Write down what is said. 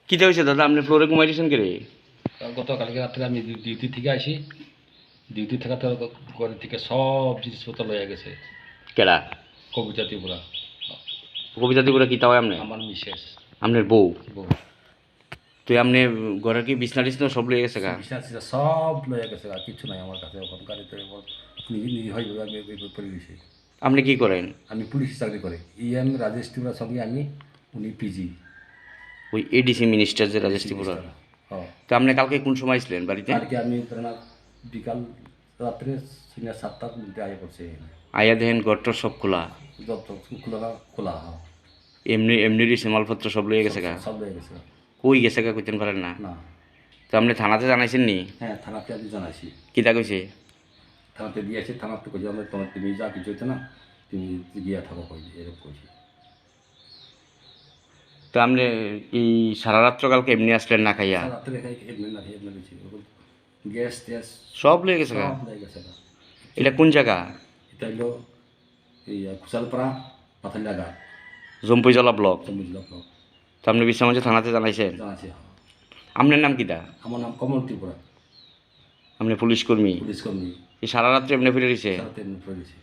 কীটা হয়েছে দাদা, আপনি ফ্লোরে ঘুমাই দিয়েছেন কে রে? গতকালকে রাত্রে আমি ডিউটি থেকে আসি, ডিউটি থাকা তো ঘর থেকে সব জিনিসপত্র লয়ে গেছে। কেডা? কবিতা ত্রিপুরা, কবিতা দিগুলো কীটা হয় আপনি? আমার মিসেস আপনার বউ? বউ তুই আপনি ঘরে কি বিছনা টিছনা সব লয়ে গেছে গা? বিছানা টিছানা সব লয়ে গেছে, আর কিছু নাই আমার কাছে। এখন গাড়িতে নিজে নিজে হয়ে যাবে, আমি বিপদ পড়ে গেছি। আপনি কি করেন? আমি পুলিশ চাকরি করি, রাজেশ ত্রিপুরার সঙ্গে আমি, উনি পিজি ওই এডিসি মিনিস্টার যে রাজেশ ত্রিপুরা। হ্যাঁ। তো আপনি কালকে কোন সময় ছিলেন বাড়িতে? কালকে আমি ধরেন বিকাল রাত্রে 7টার মধ্যে আগে পড়ছে। আয়া দেখেন ঘরটর সব খোলা, যত খোলা খোলা, হ্যাঁ। এমনি এমনি দিছে মালপত্র সব লয়ে গেছে গা? সব লয়ে গেছে। কই গেছে গা কইতেন পারেন না? না। তো আপনি থানাতে জানাইছেন নি? হ্যাঁ, থানাতে আমি জানাইছি। কীটা কইছে? থানাতে দিয়েছি, থানাতে কইছে আমরা তোমার তুমি যা কিছু হইতো না, তুমি গিয়া থাকো, কইছে এরকম কইছে। তো আপনি এই সারা রাত্র কালকে এমনি আসলেন না খাইয়া? রাত্রে খাই এমনি না, এমনি দিয়েছি গ্যাস ট্যাস সব লয়ে গেছে গা? সব লয়ে গেছে। এটা কোন জায়গা? এটা হলো এই কুশালপাড়া পাথালিয়া, জম্পুইজলা ব্লক। চম্বিজলা ব্লক। তো আপনি বিশ্রামগঞ্জ থানাতে জানাইছেন? জানাইছি। আপনার নাম কিটা? আমার নাম কমল ত্রিপুরা, আপনি পুলিশ কর্মী? পুলিশ কর্মী। এই সারা রাত্রে এমনি ফিরে দিছে? সারাতে এমনি পড়ে গেছি।